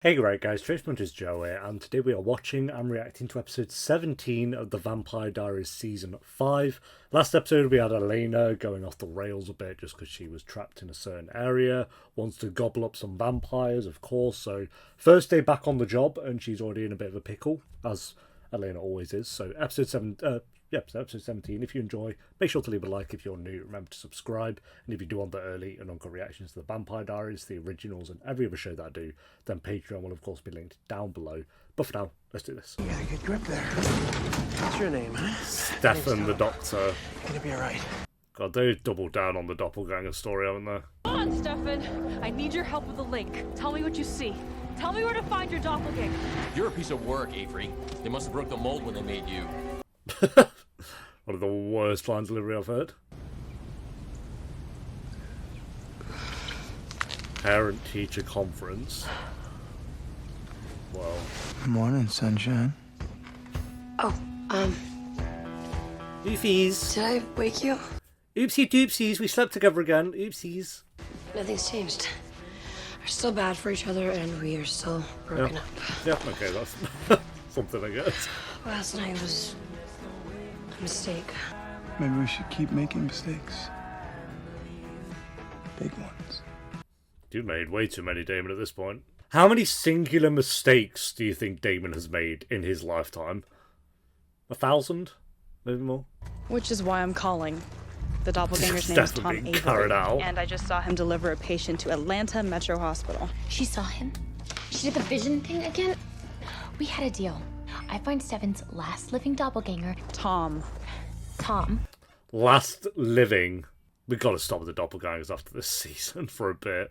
Hey right guys, Tracemunters Joe here, and today we are watching and reacting to episode 17 of the Vampire Diaries Season 5. Last episode we had Elena going off the rails a bit just because she was trapped in a certain area, wants to gobble up some vampires of course, so first day back on the job and she's already in a bit of a pickle, as Elena always is. So episode 17. If you enjoy, make sure to leave a like. If you're new, remember to subscribe. And if you do want the early and uncut reactions to the Vampire Diaries, the originals, and every other show that I do, then Patreon will of course be linked down below. But for now, let's do this. You got a good grip there. What's your name, huh? Stefan the Doctor. Gonna be alright. God, they doubled down on the doppelganger story, haven't they? Come on, Stefan. I need your help with the link. Tell me what you see. Tell me where to find your doppelganger. You're a piece of work, Avery. They must have broke the mold when they made you. One of the worst line delivery I've heard. Parent-teacher conference. Well. Morning, sunshine. Oopsies. Did I wake you? Oopsie doopsies, we slept together again. Oopsies. Nothing's changed. We're still bad for each other and we are still broken up. Yeah, okay, that's something I guess. Last night was a mistake. Maybe we should keep making mistakes. Big ones. You've made way too many, Damon, at this point. How many singular mistakes do you think Damon has made in his lifetime? 1,000? Maybe more? Which is why I'm calling. The doppelganger's name is Tom Avery, and I just saw him deliver a patient to Atlanta Metro Hospital. She saw him? She did the vision thing again? We had a deal. I find Stefan's last living doppelganger, Tom. Last living. We gotta stop with the doppelgangers after this season for a bit.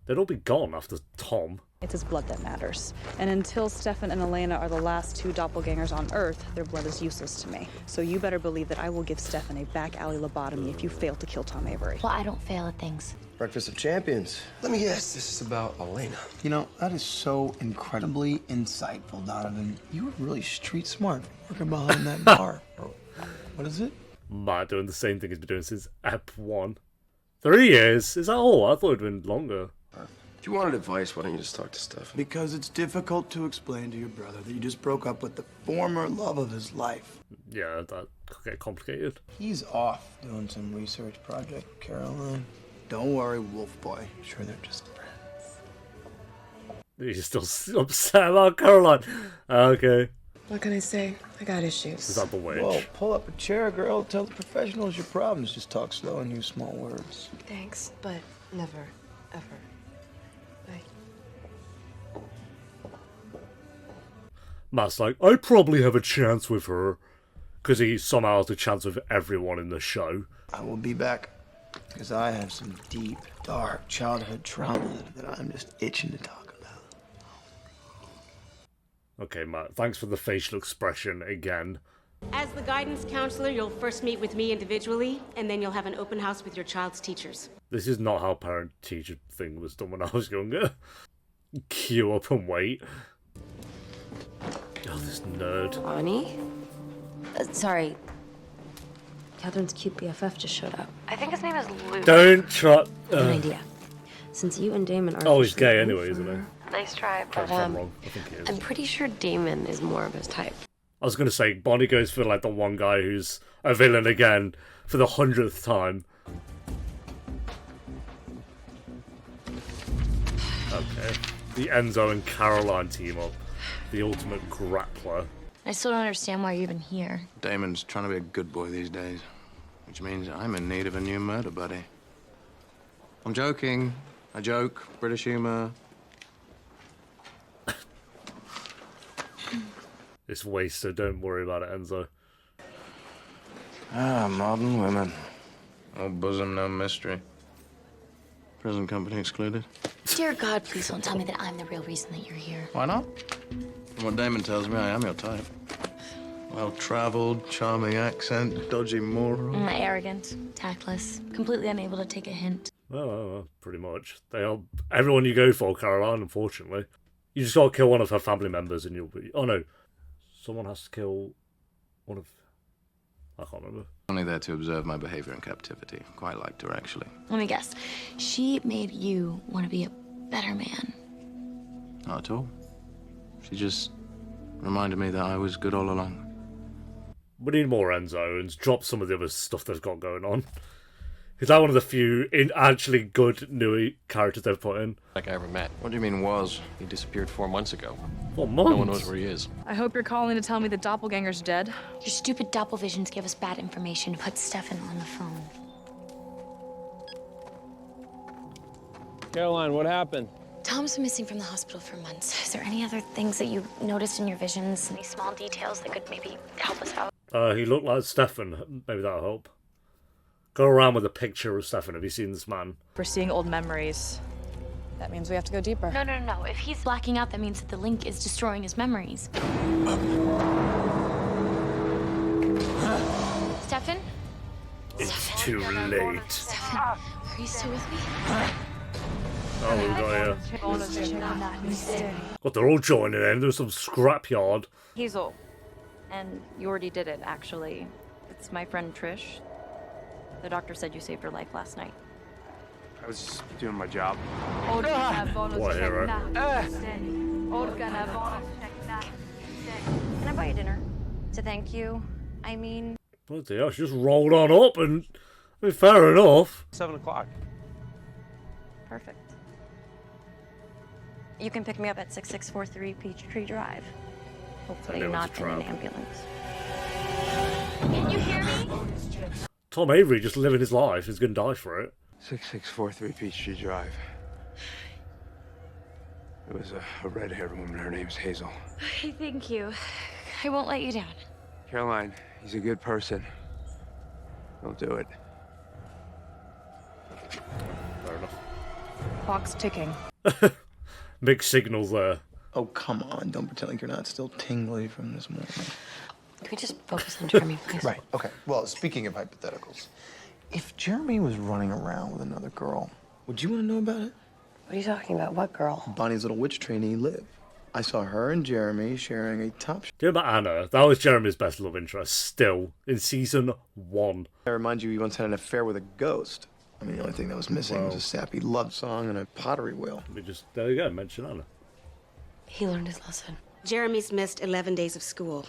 They'd all be gone after Tom. It's his blood that matters. And until Stefan and Elena are the last two doppelgangers on Earth, their blood is useless to me. So you better believe that I will give Stefan a back alley lobotomy if you fail to kill Tom Avery. Well, I don't fail at things. Breakfast of Champions. Let me guess, this is about Elena. You know, that is so incredibly insightful, Donovan. You were really street smart working behind that bar. What is it? Matt doing the same thing he's been doing since Ep 1. 3 years? Is that all? I thought it'd been longer. If you wanted advice, why don't you just talk to Stefan? Because it's difficult to explain to your brother that you just broke up with the former love of his life. Yeah, that could get complicated. He's off doing some research project, Caroline. Don't worry, Wolf Boy. I'm sure they're just friends. You're still upset about Caroline. Okay. What can I say? I got issues. Is that the witch? Whoa, pull up a chair, girl. Tell the professionals your problems. Just talk slow and use small words. Thanks, but never, ever. Bye. Matt's like, I probably have a chance with her. Because he somehow has a chance with everyone in the show. I will be back. Because I have some deep, dark childhood trauma that I'm just itching to talk about. Okay, Matt, thanks for the facial expression again. As the guidance counselor, you'll first meet with me individually, and then you'll have an open house with your child's teachers. This is not how parent-teacher thing was done when I was younger. Queue up and wait. Oh, this nerd. Bonnie? Sorry. Catherine's cute BFF just showed up. I think his name is Luke. Don't try... An idea. Since you and Damon are... Oh, he's gay anyway, isn't he? Nice try, but I'm wrong. I think he is. I'm pretty sure Damon is more of his type. I was going to say, Bonnie goes for like the one guy who's a villain again for the 100th time. Okay. The Enzo and Caroline team up. The ultimate grappler. I still don't understand why you're even here. Damon's trying to be a good boy these days, which means I'm in need of a new murder buddy. I'm joking. I joke. British humor. It's wasted, don't worry about it, Enzo. Ah, modern women. No bosom, no mystery. Prison company excluded. Dear God, please don't tell me that I'm the real reason that you're here. Why not? From what Damon tells me, I am your type. Well-traveled, charming accent, dodgy moral. Arrogant, tactless, completely unable to take a hint. Well, pretty much. They are everyone you go for, Caroline, unfortunately. You just gotta kill one of her family members and you'll be... Oh no. Someone has to kill one of... I can't remember. Only there to observe my behavior in captivity. Quite liked her, actually. Let me guess. She made you want to be a better man. Not at all. She just reminded me that I was good all along. We need more Enzo and drop some of the other stuff they've got going on. He's like one of the few actually good new characters they've put in. Like I ever met. What do you mean, was? He disappeared 4 months ago. 4 months? No one knows where he is. I hope you're calling to tell me the doppelganger's dead. Your stupid doppelvisions give us bad information. Put Stefan on the phone. Caroline, what happened? Tom's been missing from the hospital for months. Is there any other things that you noticed in your visions? Any small details that could maybe help us out? He looked like Stefan. Maybe that'll help. Go around with a picture of Stefan. Have you seen this man? We're seeing old memories. That means we have to go deeper. No. If he's blacking out, that means that the link is destroying his memories. Stefan? It's too late. Stefan, are you still with me? Oh, we got here. God, they're all joining in. There's some scrapyard. Hazel. And you already did it, actually. It's my friend Trish. The doctor said you saved her life last night. I was just doing my job. What hero? Can I buy you dinner? To thank you? I mean... Bloody hell, she just rolled on up and... I mean, fair enough. 7 o'clock. Perfect. You can pick me up at 6643 Peachtree Drive. Hopefully not in an ambulance. Can you hear me? Tom Avery just living his life. He's going to die for it. 6643 Peachtree Drive. It was a red-haired woman. Her name's Hazel. Okay, thank you. I won't let you down. Caroline, he's a good person. He'll do it. Fair enough. Clock's ticking. Big signals there. Oh, come on. Don't pretend like you're not still tingly from this morning. Can we just focus on Jeremy, please? Right, okay. Well, speaking of hypotheticals, if Jeremy was running around with another girl, would you want to know about it? What are you talking about? What girl? Bonnie's little witch trainee, Liv. I saw her and Jeremy sharing a top... Do you remember Anna? That was Jeremy's best love interest, still, in season 1. I remind you, he once had an affair with a ghost. I mean, the only thing that was missing was a sappy love song and a pottery wheel. There you go, mention Anna. He learned his lesson. Jeremy's missed 11 days of school.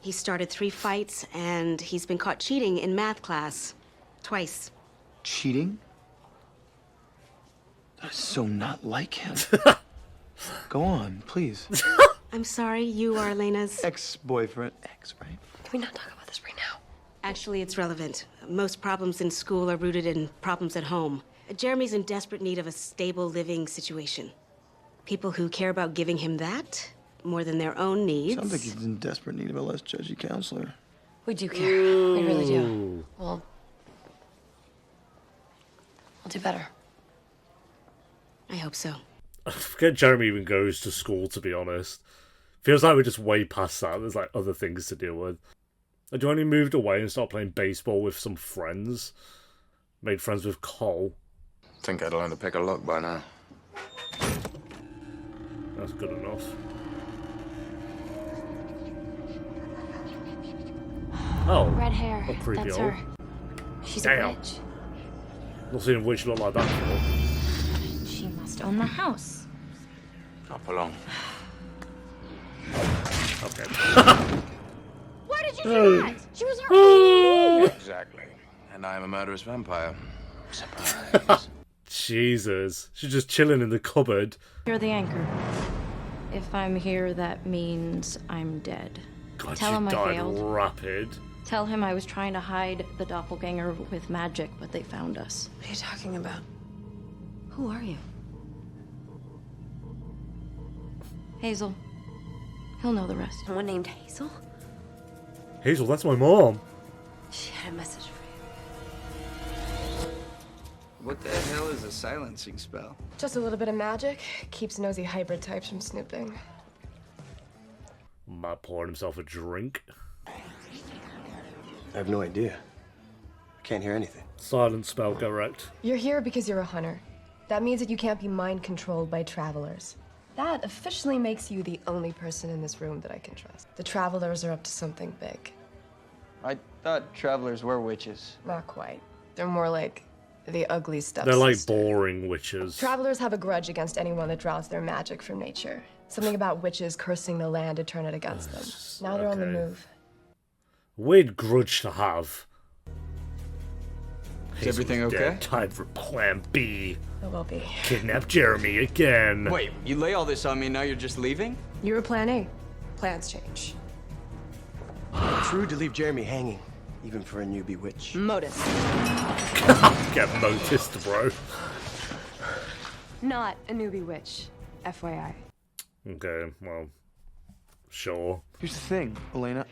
He started 3 fights, and he's been caught cheating in math class. Twice. Cheating? That is so not like him. Go on, please. I'm sorry, you are Elena's... Ex-boyfriend. Ex, right? Can we not talk about this right now? Actually, it's relevant. Most problems in school are rooted in problems at home. Jeremy's in desperate need of a stable living situation. People who care about giving him that, more than their own needs... Sounds like he's in desperate need of a less judgy counselor. We do care. We really do. We'll do better. I hope so. I forget Jeremy even goes to school, to be honest. Feels like we're just way past that. There's like other things to deal with. I only moved away and started playing baseball with some friends. Made friends with Cole. Think I'd learn to pick a lock by now. That's good enough. Oh, Red hair. not creepy That's old. her. She's Damn. a witch. Not seen a witch look like that before. She must own the house. Up along. Okay. Why did you do that? She was our Exactly. And I am a murderous vampire. Surprise. Jesus. She's just chilling in the cupboard. You're the anchor. If I'm here, that means I'm dead. God, Tell she him I died failed. rapid. Tell him I was trying to hide the doppelganger with magic, but they found us. What are you talking about? Who are you? Hazel. He'll know the rest. Someone named Hazel? Hazel, that's my mom. She had a message for What the hell is a silencing spell? Just a little bit of magic. Keeps nosy hybrid types from snooping. Matt pouring himself a drink. I have no idea. I can't hear anything. Silent spell, correct. You're here because you're a hunter. That means that you can't be mind controlled by travelers. That officially makes you the only person in this room that I can trust. The travelers are up to something big. I thought travelers were witches. Not quite. They're more like the ugly stuff. They're like boring witches. Travelers have a grudge against anyone that draws their magic from nature. Something about witches cursing the land to turn it against them. Now they're on the Okay. move. Weird grudge to have. Is everything okay? Time for Plan B. It will be. Kidnap Jeremy again. Wait, you lay all this on me, now you're just leaving? You were plan A. Plans change. It's rude to leave Jeremy hanging, even for a newbie witch. Modus. Get noticed, bro. Not a newbie witch. FYI. Okay, well, sure. Here's the thing, Elena.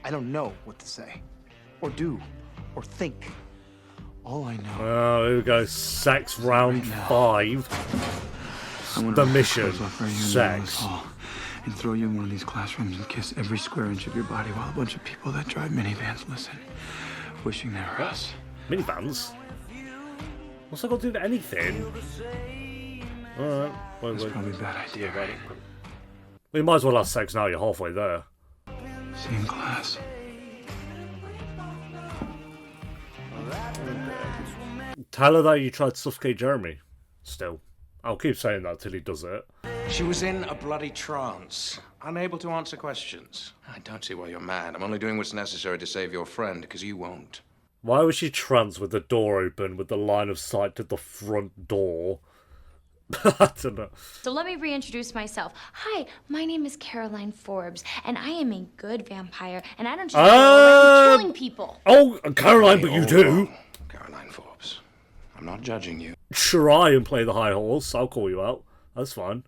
I don't know what to say, or do, or think. All I know. Oh, here we go. Sex round 5. The mission. Sex. And throw you in one of these classrooms and kiss every square inch of your body while a bunch of people that drive minivans listen, wishing they were us. Minivans? What's that got to do with anything? Alright. That's probably a bad idea, right? Well, you might as well have sex now, you're halfway there. See you in class. Tell her that you tried to suffocate Jeremy. Still. I'll keep saying that till he does it. She was in a bloody trance, unable to answer questions. I don't see why you're mad. I'm only doing what's necessary to save your friend, because you won't. Why was she trans with the door open with the line of sight to the front door? I don't know. So let me reintroduce myself. Hi, my name is Caroline Forbes, and I am a good vampire, and I don't just go around killing people. Oh, Caroline, but you do. Caroline Forbes. I'm not judging you. Try and play the high horse. I'll call you out. That's fine.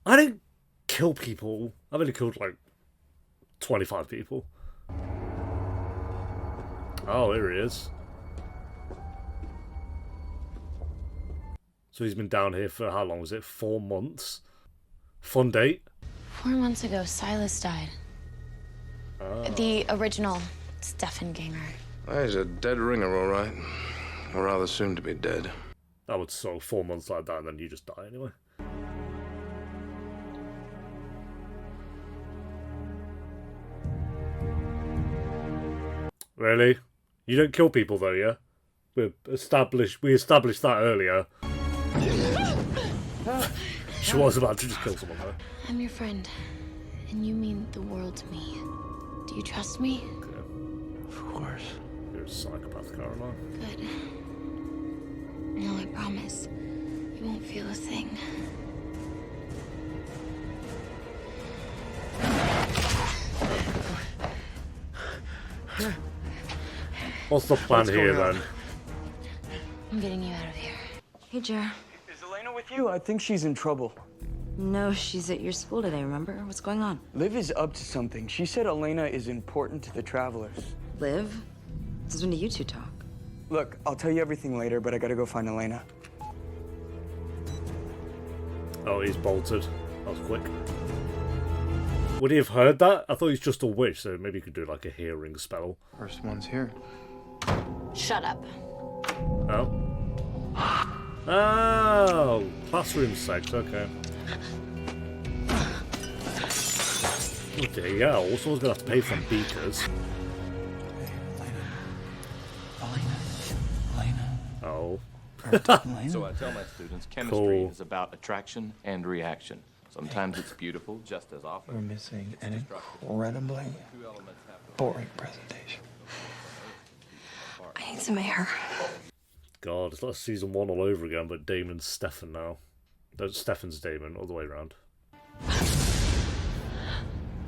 I don't kill people. I've only killed like 25 people. Oh, here he is. So he's been down here for how long was it? 4 months? Fun date? 4 months ago, Silas died. The original Stefan ganger. He's a dead ringer, all right. Or rather soon to be dead. That would so 4 months like that and then you just die anyway. Really? You don't kill people though, yeah? We established that earlier. She was about to just kill someone though. I'm your friend, and you mean the world to me. Do you trust me? Of course. You're a psychopath, Caroline. Good. No, I promise. You won't feel a thing. What's the plan here then? I'm getting you out of here. Hey, Jer. Is Elena with you? I think she's in trouble. No, she's at your school today, remember? What's going on? Liv is up to something. She said Elena is important to the travelers. Liv? Since when do you two talk? Look, I'll tell you everything later, but I gotta go find Elena. Oh, he's bolted. That was quick. Would he have heard that? I thought he's just a witch, so maybe he could do like a hearing spell. First one's here. Shut up. Oh. Oh, classroom sex, okay. Oh dear, yeah, also someone's gonna have to pay for beakers. Oh. So I tell my students chemistry Cool. is about attraction and reaction. Sometimes it's beautiful, just as often. We're missing an incredibly boring presentation. I need some air. God, it's like season 1 all over again, but Damon's Stefan now. No, Stefan's Damon, all the way around.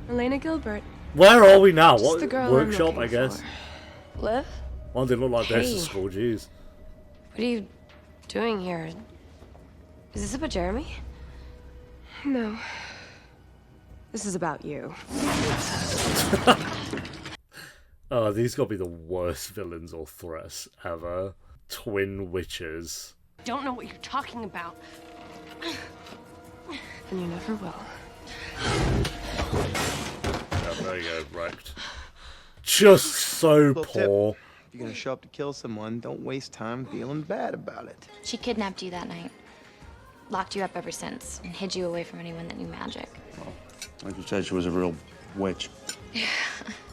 Elena Gilbert. Where are we now? Just What the girl I'm workshop, looking I guess? for. Liv? Why did it look like this Hey. at school? Jeez. What are you doing here? Is this about Jeremy? No. This is about you. Oh, these gotta be the worst villains or threats ever. Twin witches. Don't know what you're talking about. And you never will. Oh, there you go, wrecked. Just so Little poor. tip. If you're gonna show up to kill someone, don't waste time feeling bad about it. She kidnapped you that night. Locked you up ever since, and hid you away from anyone that knew magic. Like you said, she was a real witch.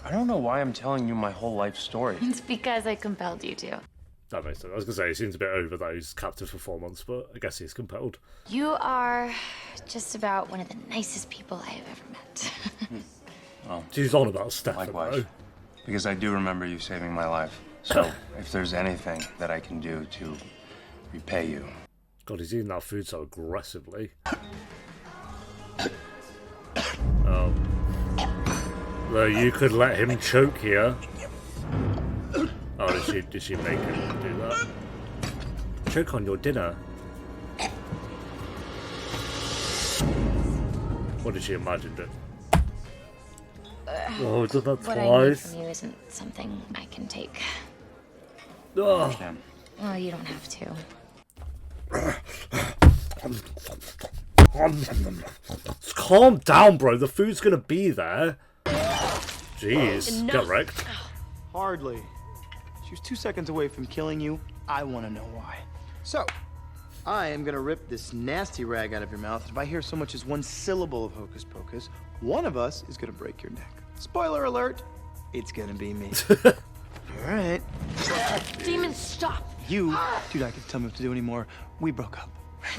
I don't know why I'm telling you my whole life story. It's because I compelled you to. That makes sense. I was going to say, he seems a bit over that he's captive for 4 months, but I guess he's compelled. You are just about one of the nicest people I have ever met. Well, she's on about Stefan, likewise. though. Because I do remember you saving my life. So, if there's anything that I can do to repay you... God, he's eating that food so aggressively. Well, you could let him choke here. Oh, did she make him do that? Choke on your dinner. What did she imagine it? Oh, did that What I need twice? from you isn't something I can take. Oh. Well, you don't have to. Calm down, bro. The food's gonna be there. Jeez, Enough. get wrecked. Hardly. She was 2 seconds away from killing you. I want to know why. So, I am gonna rip this nasty rag out of your mouth. If I hear so much as one syllable of hocus pocus, one of us is gonna break your neck. Spoiler alert, it's gonna be me. All right. Demon, stop! You do not get to tell me what to do anymore. We broke up.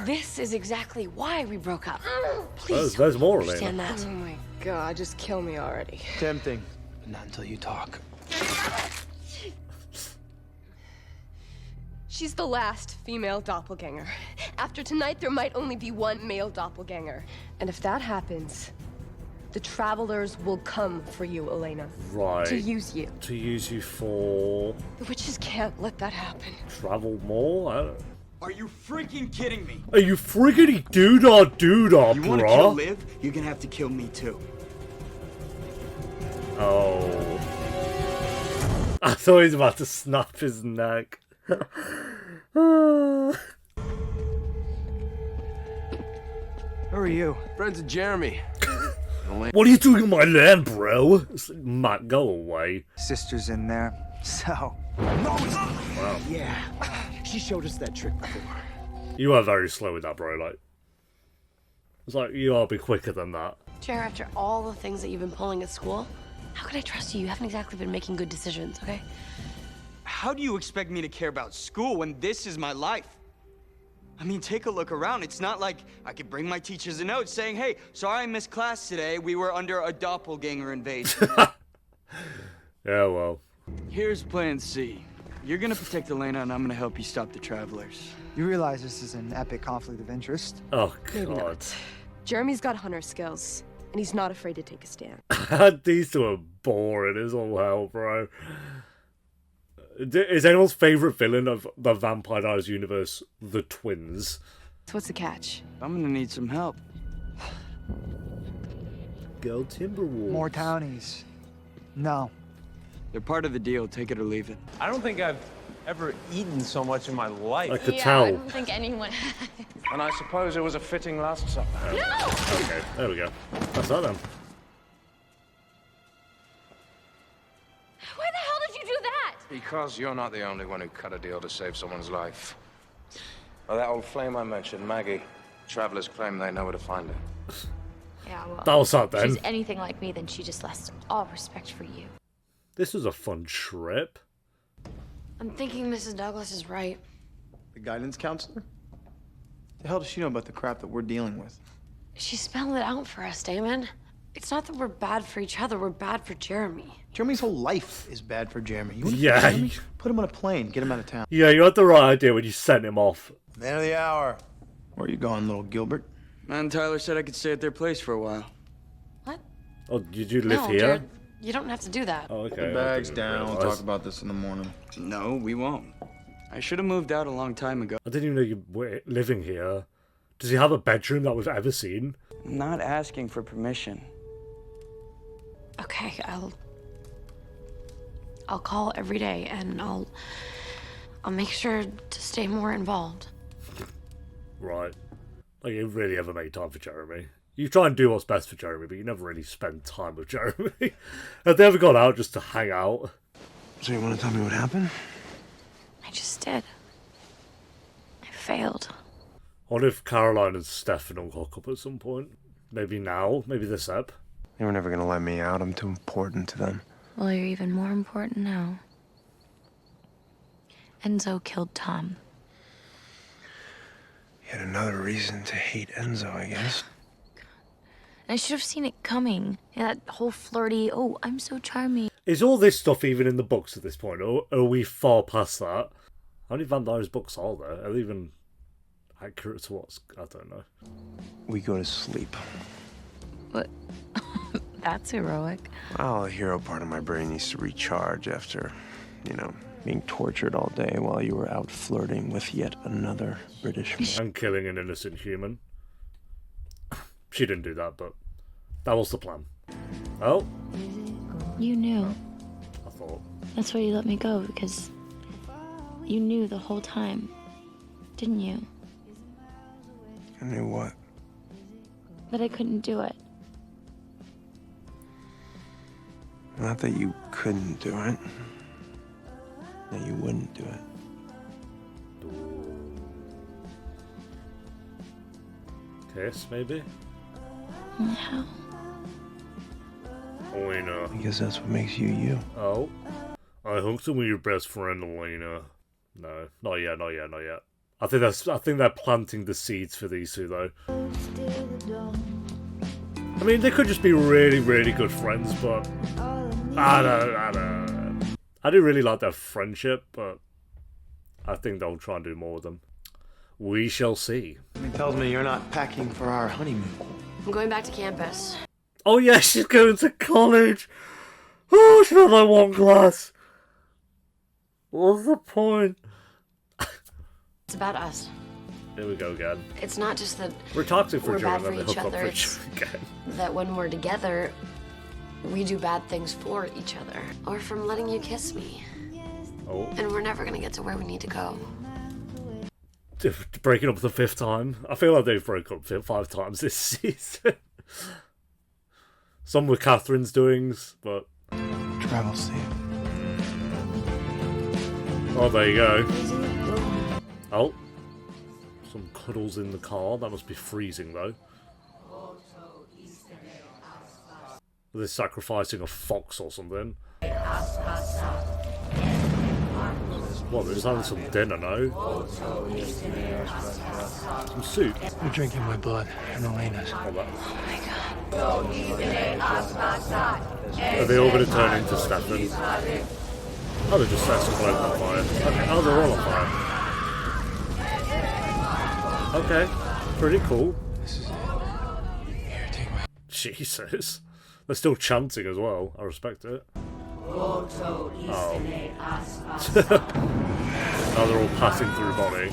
This is exactly why we broke up. Please, There's more, understand Elena. that. Oh my god, just kill me already. Tempting, but not until you talk. She's the last female doppelganger. After tonight, there might only be one male doppelganger. And if that happens, the Travelers will come for you, Elena. Right. To use you. To use you for... The witches can't let that happen. travel more? I don't... Are you freaking kidding me? Are you friggity doodah, You want to kill bruh? Liv? You're gonna have to kill me too. Oh. I thought he was about to snap his neck. Who are you? Friends of Jeremy. What are you doing in my land, bro? It's like, Matt, go away. Sister's in there. So. Wow. Yeah, she showed us that trick before. You are very slow with that, bro. Like, it's like you ought to be quicker than that. Jer, after all the things that you've been pulling at school, how can I trust you? You haven't exactly been making good decisions, okay? How do you expect me to care about school when this is my life? I mean, take a look around. It's not like I could bring my teachers a note saying, hey, sorry I missed class today. We were under a doppelganger invasion. Yeah, well. Here's plan C. You're gonna protect Elena and I'm gonna help you stop the Travelers. You realize this is an epic conflict of interest? Oh, Maybe God. not. Jeremy's got hunter skills, and he's not afraid to take a stand. These two are boring as all hell, bro. Is anyone's favourite villain of the Vampire Diaries universe the twins? So what's the catch? I'm gonna need some help. Go Timberwolves. More townies. No. They're part of the deal. Take it or leave it. I don't think I've ever eaten so much in my life. I could I tell. don't think anyone has. And I suppose it was a fitting last supper. Okay, there we go. That's that then. Why the hell did you do that? Because you're not the only one who cut a deal to save someone's life. Well, that old flame I mentioned, Maggie. Travelers claim they know where to find her. Yeah, well, That was that if then. she's anything like me, then she just lost all respect for you. This was a fun trip. I'm thinking Mrs. Douglas is right. The guidance counselor? The hell does she know about the crap that we're dealing with? She spelled it out for us, Damon. It's not that we're bad for each other, we're bad for Jeremy. Jeremy's whole life is bad for Jeremy. You wanna Yeah. kill Jeremy? Put him on a plane, get him out of town. Yeah, you had the right idea when you sent him off. Man of the hour. Where are you going, little Gilbert? Man, Tyler said I could stay at their place for a while. Oh, did you live No, here? Jared, you don't have to do that. Oh, okay. Put the bags down. We'll realise. talk about this in the morning. No, we won't. I should have moved out a long time ago. I didn't even know you were living here. Does he have a bedroom that we've ever seen? I'm not asking for permission. Okay, I'll call every day and I'll make sure to stay more involved. Right. Like, you really ever make time for Jeremy. You try and do what's best for Jeremy, but you never really spend time with Jeremy. Have they ever gone out just to hang out? So you want to tell me what happened? I just did. I failed. I wonder if Caroline and Stefan will hook up at some point. Maybe now, maybe this ep. They were never going to let me out. I'm too important to them. Well, you're even more important now. Enzo killed Tom. Yet another reason to hate Enzo, I guess. And I should have seen it coming. Yeah, that whole flirty, oh, I'm so charming. Is all this stuff even in the books at this point, or are we far past that? How many Vampires books are there? Are they even accurate to what's... I don't know. We go to sleep. What? That's heroic. Well, the hero part of my brain needs to recharge after, you know, being tortured all day while you were out flirting with yet another British man. And killing an innocent human. She didn't do that, but that was the plan. Oh. You knew. I thought. That's why you let me go, because you knew the whole time, didn't you? I knew what? That I couldn't do it. Not that you couldn't do it. That you wouldn't do it. Kiss, maybe? How? Elena. I guess that's what makes you you. Oh. I hooked him with your best friend, Elena. No, not yet, not yet, not yet. I think they're planting the seeds for these two, though. I mean, they could just be really, really good friends, but I don't. I do really like their friendship, but I think they'll try and do more with them. We shall see. He tells me you're not packing for our honeymoon. I'm going back to campus. Oh yeah, she's going to college. Oh, she's not like one class. What's the point? It's about us. Here we go again. It's not just that we're toxic for we're each bad other for and they each hook up other. for each It's other again. that when we're together, we do bad things for each other. Or from letting you kiss me. Oh. And we're never gonna get to where we need to go. Breaking up the 5th time. I feel like they've broken up 5 times this season. Some were Catherine's doings, but... Travel safe. Oh, there you go. Oh. Some cuddles in the car. That must be freezing, though. They're sacrificing a fox or something. What, they're just having some dinner, no? Some soup. You're drinking my blood and Elena's. Oh Are they all going to turn into Stefan? Oh, they just set some bloke on fire. Okay. Oh, they're all on fire. Okay, pretty cool. This is it. Here, take my... Jesus. They're still chanting as well. I respect it. Oh. Now they're all passing through Bonnie.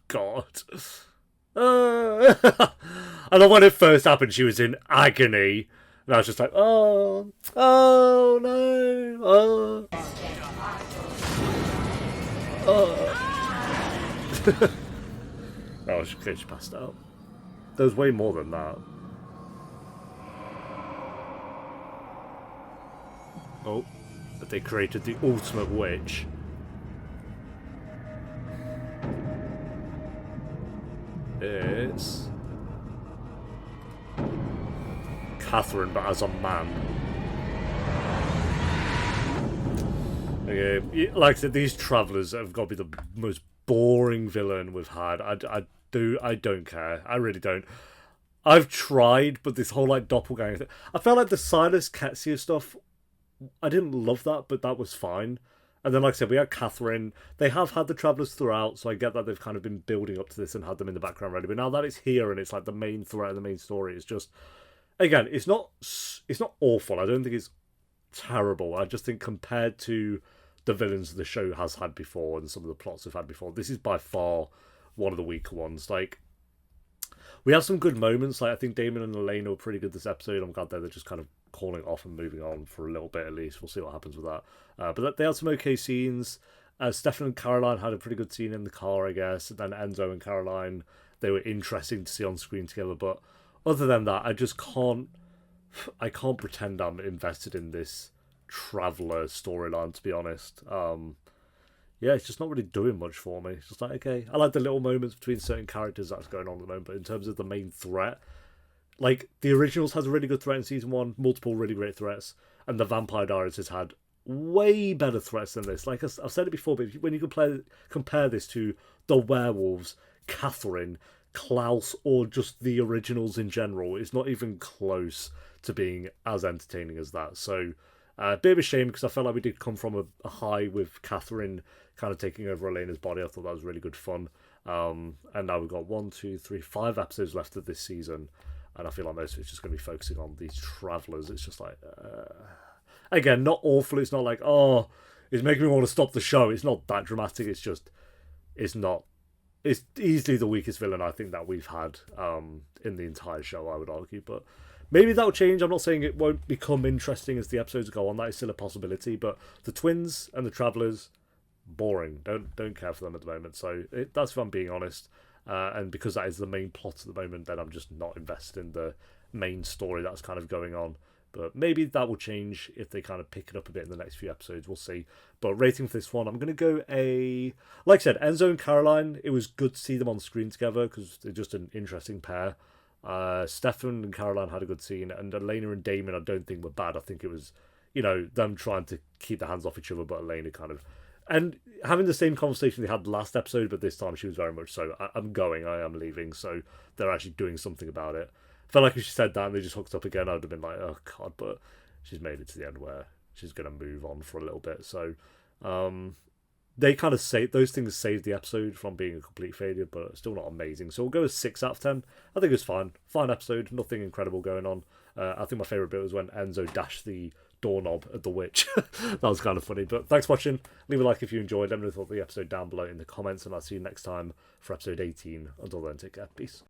God. I love when it first happened, she was in agony. And I was just like, oh no, oh, she passed out. There's way more than that. Oh, but they created the ultimate witch. It's Catherine, but as a man. Okay, like I said, these travellers have got to be the most boring villain we've had. I don't care. I really don't. I've tried, but this whole like doppelganger thing, I felt like the Silas Ketsia stuff, I didn't love that, but that was fine. And then, like I said, we had Catherine. They have had the Travellers throughout, so I get that they've kind of been building up to this and had them in the background ready. But now that it's here and it's like the main threat and the main story, it's just, again, it's not awful. I don't think it's terrible. I just think compared to the villains the show has had before and some of the plots we've had before, this is by far one of the weaker ones. Like, we have some good moments. Like, I think Damon and Elena were pretty good this episode. I'm glad they're just kind of calling it off and moving on for a little bit at least. We'll see what happens with that. But they had some okay scenes. Stefan and Caroline had a pretty good scene in the car, I guess. And then Enzo and Caroline, they were interesting to see on screen together. But other than that, I can't pretend I'm invested in this Traveller storyline, to be honest. Yeah, it's just not really doing much for me. It's just like, okay, I like the little moments between certain characters that's going on at the moment, but in terms of the main threat, like, the Originals has a really good threat in season 1, multiple really great threats, and the Vampire Diaries has had way better threats than this. Like, I've said it before, but when you compare this to the Werewolves, Catherine, Klaus, or just the Originals in general, it's not even close to being as entertaining as that. So, a bit of a shame, because I felt like we did come from a high with Catherine kind of taking over Elena's body. I thought that was really good fun. And now we've got 5 episodes left of this season, and I feel like most of it's just going to be focusing on these travellers. It's just like, again, not awful. It's not like, oh, it's making me want to stop the show. It's not that dramatic. It's just, it's easily the weakest villain I think that we've had in the entire show, I would argue. But maybe that'll change. I'm not saying it won't become interesting as the episodes go on. That is still a possibility. But the twins and the travellers, boring. Don't care for them at the moment. So that's if I'm being honest. And because that is the main plot at the moment, then I'm just not invested in the main story that's kind of going on. But maybe that will change if they kind of pick it up a bit in the next few episodes. We'll see. But rating for this one, I'm going to go like I said, Enzo and Caroline, it was good to see them on screen together because they're just an interesting pair. Stefan and Caroline had a good scene, and Elena and Damon I don't think were bad. I think it was, them trying to keep their hands off each other, but Elena kind of... And having the same conversation they had last episode, but this time she was very much so, I'm going, I am leaving, so they're actually doing something about it. Felt like if she said that and they just hooked up again, I would have been like, oh God, but she's made it to the end where she's going to move on for a little bit. So they kind of those things saved the episode from being a complete failure, but still not amazing. So we'll go with 6 out of 10. I think it was fine. Fine episode, nothing incredible going on. I think my favourite bit was when Enzo dashed the doorknob at the witch. That was kind of funny. But thanks for watching. Leave a like if you enjoyed. Let me know what the episode down below in the comments, and I'll see you next time for episode 18. Until then, take care. Peace.